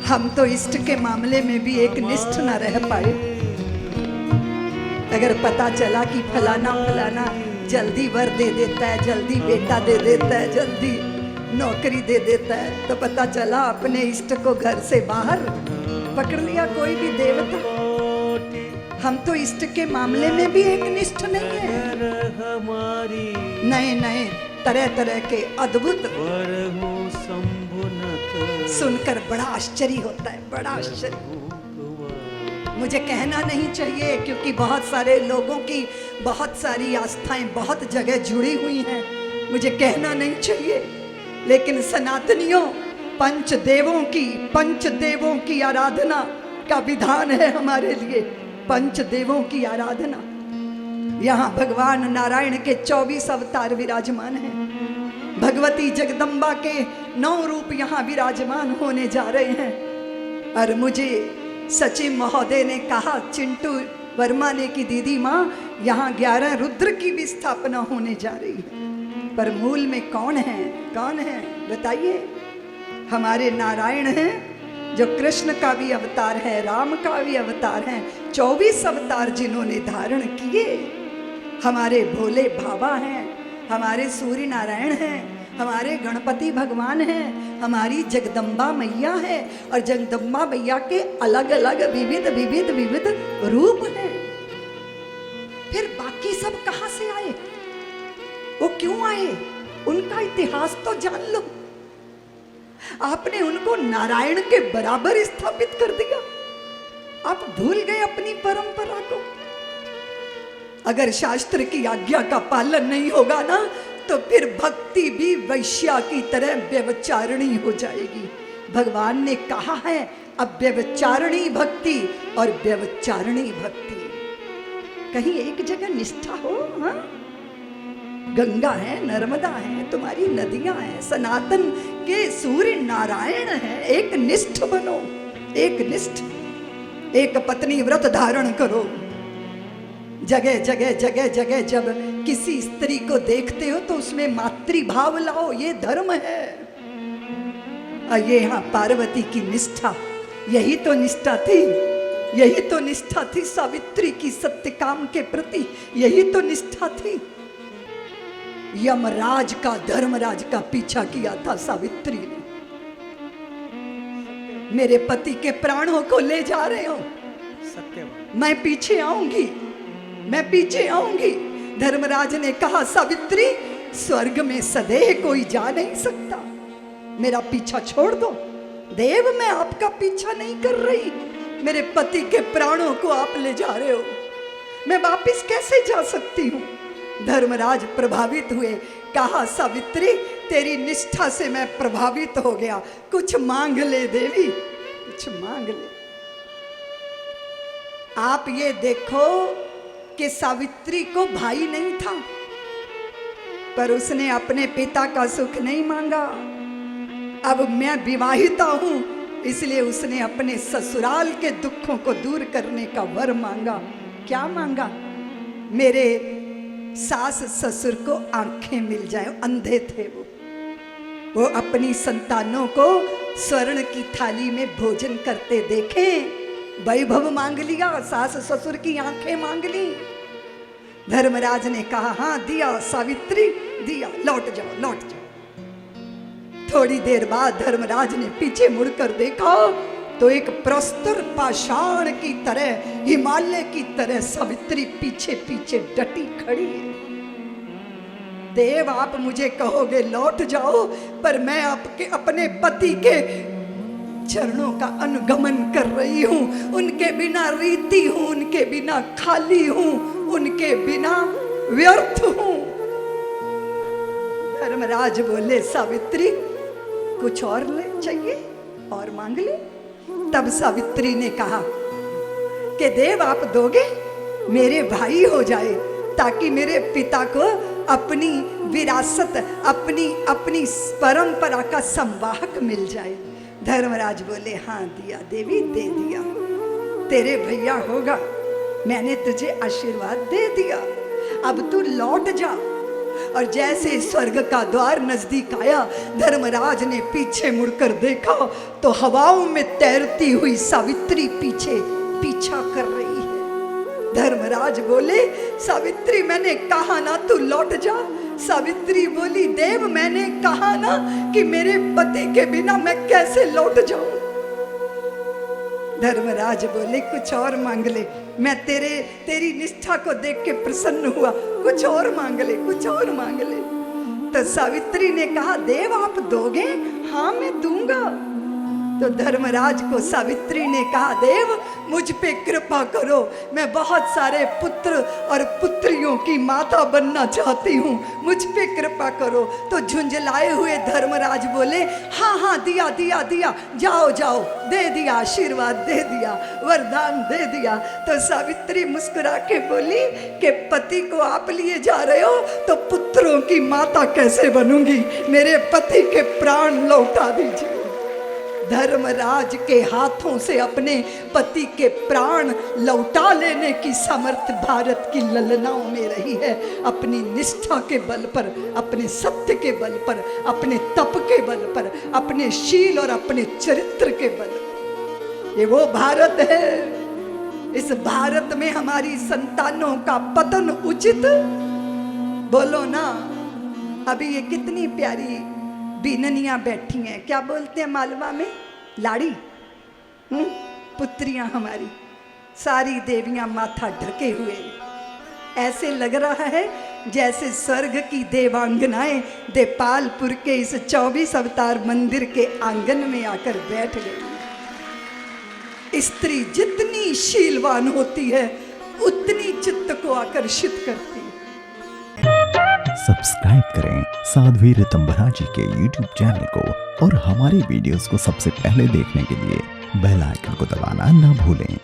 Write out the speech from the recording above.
हम तो इष्ट के मामले में भी एक निष्ठ न रह पाए। अगर पता चला कि फलाना फलाना जल्दी वर दे देता है, जल्दी बेटा दे देता है, जल्दी नौकरी दे देता है, तो पता चला अपने इष्ट को घर से बाहर पकड़ लिया कोई भी देवता। हम तो इष्ट के मामले में भी एक निष्ठ नहीं है। नए नए तरह तरह के अद्भुत सुनकर बड़ा आश्चर्य होता है, बड़ा आश्चर्य। मुझे कहना नहीं चाहिए क्योंकि बहुत सारे लोगों की बहुत सारी आस्थाएं बहुत जगह जुड़ी हुई हैं, मुझे कहना नहीं चाहिए। लेकिन सनातनियों, पंचदेवों की आराधना का विधान है हमारे लिए। पंचदेवों की आराधना, यहाँ भगवान नारायण के 24 अवतार विराजमान हैं। भगवती जगदम्बा के 9 रूप यहाँ विराजमान होने जा रहे हैं। और मुझे सचिव महोदय ने कहा, चिंटू वर्मा ने कि दीदी माँ, यहाँ 11 रुद्र की भी स्थापना होने जा रही है। पर मूल में कौन है, कौन है बताइए? हमारे नारायण हैं, जो कृष्ण का भी अवतार है, राम का भी अवतार है। 24 अवतार जिन्होंने धारण किए, हमारे भोले बाबा हैं, हमारे सूर्य नारायण हैं, हमारे गणपति भगवान हैं, हमारी जगदम्बा मैया है। और जगदम्बा मैया के अलग अलग विविध विविध विविध रूप हैं। फिर बाकी सब कहां से आए, वो क्यों आए, उनका इतिहास तो जान लो। आपने उनको नारायण के बराबर स्थापित कर दिया, आप भूल गए अपनी परंपरा को। अगर शास्त्र की आज्ञा का पालन नहीं होगा ना, तो फिर भक्ति भी वैश्या की तरह व्यभिचारिणी हो जाएगी। भगवान ने कहा है अव्यभिचारिणी भक्ति और व्यभिचारिणी भक्ति। कहीं एक जगह निष्ठा हो। हाँ, गंगा है, नर्मदा है, तुम्हारी नदियां हैं, सनातन के सूर्य नारायण है। एक निष्ठ बनो, एक निष्ठ, एक पत्नी व्रत धारण करो। जगह जगह जगह जगह जब किसी स्त्री को देखते हो तो उसमें मातृभाव लाओ, ये धर्म है। और ये यहाँ पार्वती की निष्ठा, यही तो निष्ठा थी, यही तो निष्ठा थी सावित्री की सत्यकाम के प्रति, यही तो निष्ठा थी। यमराज का, धर्मराज का पीछा किया था सावित्री ने। मेरे पति के प्राणों को ले जा रहे हो, मैं पीछे आऊंगी, मैं पीछे आऊंगी। धर्मराज ने कहा सावित्री, स्वर्ग में सदैव कोई जा नहीं सकता, मेरा पीछा छोड़ दो। देव, मैं आपका पीछा नहीं कर रही, मेरे पति के प्राणों को आप ले जा रहे हो, मैं वापिस कैसे जा सकती हूँ? धर्मराज प्रभावित हुए, कहा सावित्री, तेरी निष्ठा से मैं प्रभावित हो गया, कुछ मांग ले देवी, कुछ मांग ले। आप ये देखो कि सावित्री को भाई नहीं था, पर उसने अपने पिता का सुख नहीं मांगा। अब मैं विवाहिता हूं, इसलिए उसने अपने ससुराल के दुखों को दूर करने का वर मांगा। क्या मांगा? मेरे सास ससुर को आंखें मिल जाए, अंधे थे वो अपनी संतानों को स्वर्ण की थाली में भोजन करते देखें। वैभव मांग लिया, सास ससुर की आंखें मांग ली। धर्मराज ने कहा हाँ दिया सावित्री, दिया, लौट जाओ, लौट जाओ। थोड़ी देर बाद धर्मराज ने पीछे मुड़कर देखा तो एक प्रस्तर पाषाण की तरह, हिमालय की तरह सावित्री पीछे पीछे डटी खड़ी है। देव, आप मुझे कहोगे लौट जाओ, पर मैं आपके अपने पति के चरणों का अनुगमन कर रही हूं, उनके बिना रीति हूं, उनके बिना खाली हूं, उनके बिना व्यर्थ हूं। धर्मराज बोले सावित्री, कुछ और ले चाहिए, और मांग ले। तब सावित्री ने कहा कि देव, आप दोगे, मेरे भाई हो जाए, ताकि मेरे पिता को अपनी विरासत, अपनी परंपरा का संवाहक मिल जाए। धर्मराज बोले हाँ दिया देवी, दे दिया, तेरे भैया होगा, मैंने तुझे आशीर्वाद दे दिया, अब तू लौट जा और जैसे स्वर्ग का द्वार नजदीक आया, धर्मराज ने पीछे मुड़कर देखा तो हवाओं में तैरती हुई सावित्री पीछे पीछा कर रही है। धर्मराज बोले, सावित्री मैंने कहा ना तू लौट जा। सावित्री बोली, देव मैंने कहा ना कि मेरे पति के बिना मैं कैसे लौट जाऊं। धर्मराज बोले, कुछ और मांग ले, मैं तेरी निष्ठा को देख के प्रसन्न हुआ, कुछ और मांग ले, कुछ और मांग ले। तो सावित्री ने कहा, देव आप दोगे? हाँ मैं दूंगा। तो धर्मराज को सावित्री ने कहा, देव मुझ पे कृपा करो, मैं बहुत सारे पुत्र और पुत्रियों की माता बनना चाहती हूँ, मुझ पे कृपा करो। तो झुंझलाए हुए धर्मराज बोले, हाँ हाँ दिया दिया दिया, जाओ जाओ, दे दिया, आशीर्वाद दे दिया, वरदान दे दिया। तो सावित्री मुस्कुरा के बोली कि पति को आप लिए जा रहे हो तो पुत्रों की माता कैसे बनूंगी, मेरे पति के प्राण लौटा दीजिए। धर्मराज के हाथों से अपने पति के प्राण लौटा लेने की सामर्थ्य भारत की ललनाओं में रही है। अपनी निष्ठा के बल पर, अपने सत्य के बल पर, अपने तप के बल पर, अपने शील और अपने चरित्र के बल पर। ये वो भारत है। इस भारत में हमारी संतानों का पतन उचित? बोलो ना। अभी ये कितनी प्यारी बीननियां बैठी हैं, क्या बोलते हैं मालवा में, लाड़ी, पुत्रियां हमारी, सारी देवियां माथा ढके हुए। ऐसे लग रहा है जैसे स्वर्ग की देवांगनाएं देपालपुर के इस 24 अवतार मंदिर के आंगन में आकर बैठ गई। स्त्री जितनी शीलवान होती है उतनी चित्त को आकर्षित करती है। सब्सक्राइब करें साध्वी ऋतंभरा जी के YouTube चैनल को और हमारी वीडियोस को सबसे पहले देखने के लिए बेल आइकन को दबाना ना भूलें।